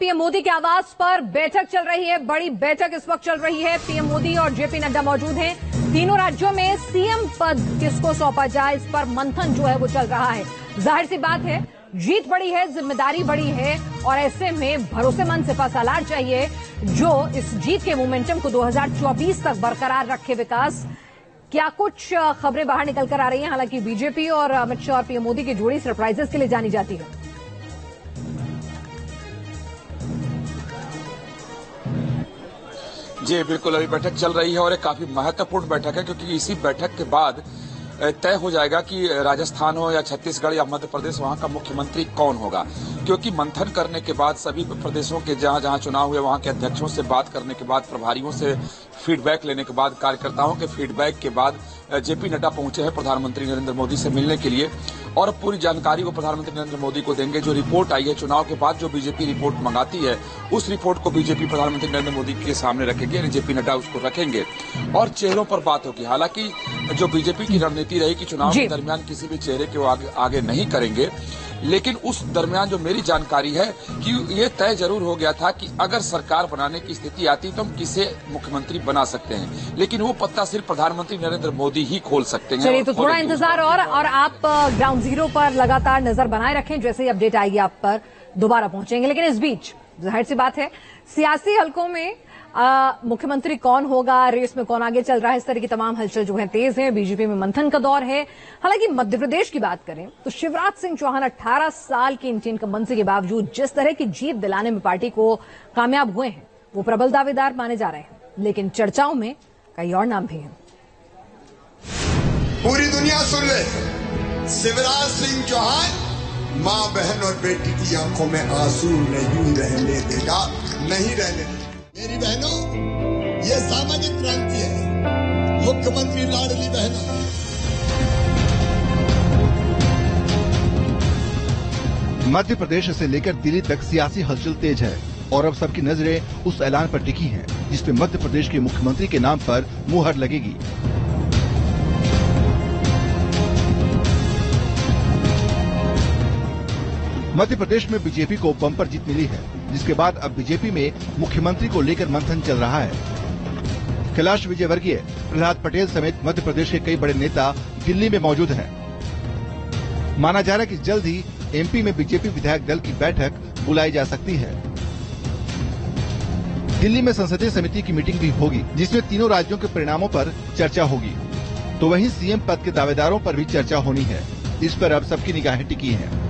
PM Modi के आवास पर बैठक चल रही है। बड़ी बैठक इस वक्त चल रही है। पीएम मोदी और जेपी नड्डा मौजूद हैं। तीनों राज्यों में सीएम पद किसको सौंपा जाए, इस पर मंथन जो है वो चल रहा है। जाहिर सी बात है, जीत बड़ी है, जिम्मेदारी बड़ी है और ऐसे में भरोसेमंद सिपहसालार चाहिए जो इस जीत के मोमेंटम को 2024 तक बरकरार रखे। विकास, क्या कुछ खबरें बाहर निकल कर आ रही हैं? हालांकि बीजेपी और अमित शाह और पीएम मोदी की जोड़ी सरप्राइजेस के लिए जानी जाती है। जी बिल्कुल, अभी बैठक चल रही है और एक काफी महत्वपूर्ण बैठक है, क्योंकि इसी बैठक के बाद तय हो जाएगा कि राजस्थान हो या छत्तीसगढ़ या मध्य प्रदेश, वहां का मुख्यमंत्री कौन होगा। क्योंकि मंथन करने के बाद सभी प्रदेशों के जहां जहां चुनाव हुए वहां के अध्यक्षों से बात करने के बाद, प्रभारियों से फीडबैक लेने के बाद, कार्यकर्ताओं के फीडबैक के बाद जेपी नड्डा पहुंचे हैं प्रधानमंत्री नरेंद्र मोदी से मिलने के लिए और पूरी जानकारी वो प्रधानमंत्री नरेंद्र मोदी को देंगे। जो रिपोर्ट आई है चुनाव के बाद, जो बीजेपी रिपोर्ट मंगाती है, उस रिपोर्ट को बीजेपी प्रधानमंत्री नरेंद्र मोदी के सामने रखेगी, यानी जेपी नड्डा उसको रखेंगे और चेहरों पर बात होगी। हालांकि जो बीजेपी की रणनीति रही कि चुनाव के दरमियान किसी भी चेहरे के वो आगे नहीं करेंगे, लेकिन उस दरमियान जो मेरी जानकारी है कि ये तय जरूर हो गया था कि अगर सरकार बनाने की स्थिति आती तो हम किसे मुख्यमंत्री बना सकते हैं, लेकिन वो पत्ता सिर्फ प्रधानमंत्री नरेंद्र मोदी ही खोल सकते हैं। चलिए, तो थोड़ा इंतजार और आप ग्राउंड जीरो पर लगातार नजर बनाए रखें। जैसे ही अपडेट आएगी आप पर दोबारा पहुंचेंगे। लेकिन इस बीच जाहिर सी बात है, सियासी हलकों में मुख्यमंत्री कौन होगा, रेस में कौन आगे चल रहा है, इस तरह की तमाम हलचल जो है तेज है। बीजेपी में मंथन का दौर है। हालांकि मध्य प्रदेश की बात करें तो शिवराज सिंह चौहान 18 साल की इनकम्बेंसी के बावजूद जिस तरह की जीत दिलाने में पार्टी को कामयाब हुए हैं, वो प्रबल दावेदार माने जा रहे हैं। लेकिन चर्चाओं में कई और नाम भी हैं। पूरी दुनिया सुन ले, शिवराज सिंह चौहान मां, बहन और बेटी की आंखों में आंसू नहीं रहने देगा, नहीं रहने देगा। मेरी बहनों, ये सामाजिक क्रांति है। मुख्यमंत्री लाडली बहनों, मध्य प्रदेश से लेकर दिल्ली तक सियासी हलचल तेज है और अब सबकी नजरें उस ऐलान पर टिकी हैं, जिसमें मध्य प्रदेश के मुख्यमंत्री के नाम पर मुहर लगेगी। मध्य प्रदेश में बीजेपी को बम्पर जीत मिली है, जिसके बाद अब बीजेपी में मुख्यमंत्री को लेकर मंथन चल रहा है। कैलाश विजयवर्गीय, प्रहलाद पटेल समेत मध्य प्रदेश के कई बड़े नेता दिल्ली में मौजूद हैं। माना जा रहा है कि जल्द ही एमपी में बीजेपी विधायक दल की बैठक बुलाई जा सकती है। दिल्ली में संसदीय समिति की मीटिंग भी होगी, जिसमें तीनों राज्यों के परिणामों पर चर्चा होगी। तो वहीं सीएम पद के दावेदारों पर भी चर्चा होनी है। इस पर अब सबकी निगाहें टिकी हैं।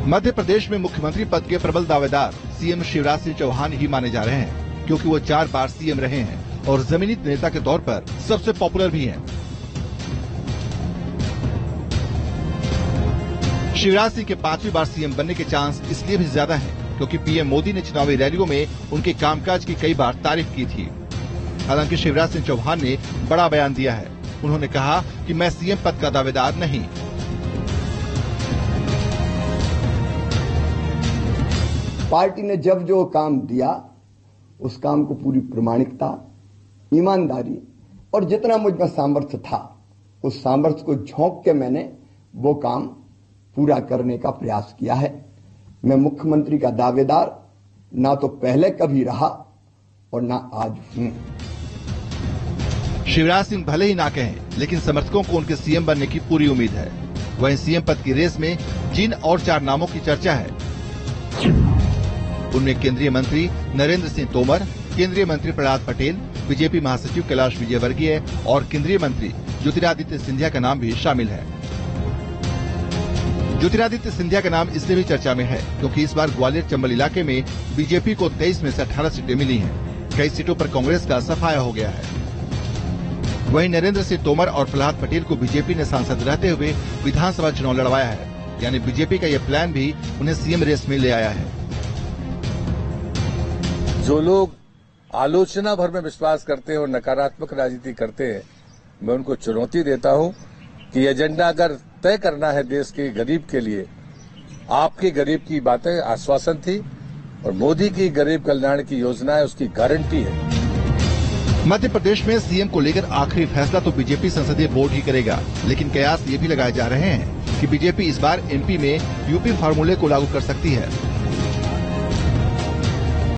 मध्य प्रदेश में मुख्यमंत्री पद के प्रबल दावेदार सीएम शिवराज सिंह चौहान ही माने जा रहे हैं, क्योंकि वो 4 बार सीएम रहे हैं और जमीनी नेता के तौर पर सबसे पॉपुलर भी हैं। शिवराज सिंह के 5वीं बार सीएम बनने के चांस इसलिए भी ज्यादा हैं, क्योंकि पीएम मोदी ने चुनावी रैलियों में उनके कामकाज की कई बार तारीफ की थी। हालांकि शिवराज सिंह चौहान ने बड़ा बयान दिया है। उन्होंने कहा कि मैं सीएम पद का दावेदार नहीं। पार्टी ने जब जो काम दिया, उस काम को पूरी प्रामाणिकता, ईमानदारी और जितना मुझ में सामर्थ्य था, उस सामर्थ्य को झोंक के मैंने वो काम पूरा करने का प्रयास किया है। मैं मुख्यमंत्री का दावेदार ना तो पहले कभी रहा और ना आज हूं। शिवराज सिंह भले ही ना कहें, लेकिन समर्थकों को उनके सीएम बनने की पूरी उम्मीद है। वहीं सीएम पद की रेस में जिन और 4 नामों की चर्चा है, उनमें केंद्रीय मंत्री नरेंद्र सिंह तोमर, केंद्रीय मंत्री प्रहलाद पटेल, बीजेपी महासचिव कैलाश विजयवर्गीय और केंद्रीय मंत्री ज्योतिरादित्य सिंधिया का नाम भी शामिल है। ज्योतिरादित्य सिंधिया का नाम इसलिए भी चर्चा में है, क्योंकि इस बार ग्वालियर चंबल इलाके में बीजेपी को 23 में से 18 सीटें मिली हैं। कई सीटों पर कांग्रेस का सफाया हो गया है। वहीं नरेंद्र सिंह तोमर और प्रहलाद पटेल को बीजेपी ने सांसद रहते हुए विधानसभा चुनाव लड़वाया है, यानी बीजेपी का यह प्लान भी उन्हें सीएम रेस में ले आया है। जो लोग आलोचना भर में विश्वास करते हैं और नकारात्मक राजनीति करते हैं, मैं उनको चुनौती देता हूं कि एजेंडा अगर तय करना है देश के गरीब के लिए, आपके गरीब की बातें आश्वासन थी और मोदी की गरीब कल्याण की योजना है, उसकी गारंटी है। मध्य प्रदेश में सीएम को लेकर आखिरी फैसला तो बीजेपी संसदीय बोर्ड ही करेगा, लेकिन कयास ये भी लगाए जा रहे हैं कि बीजेपी इस बार एमपी में यूपी फार्मूले को लागू कर सकती है।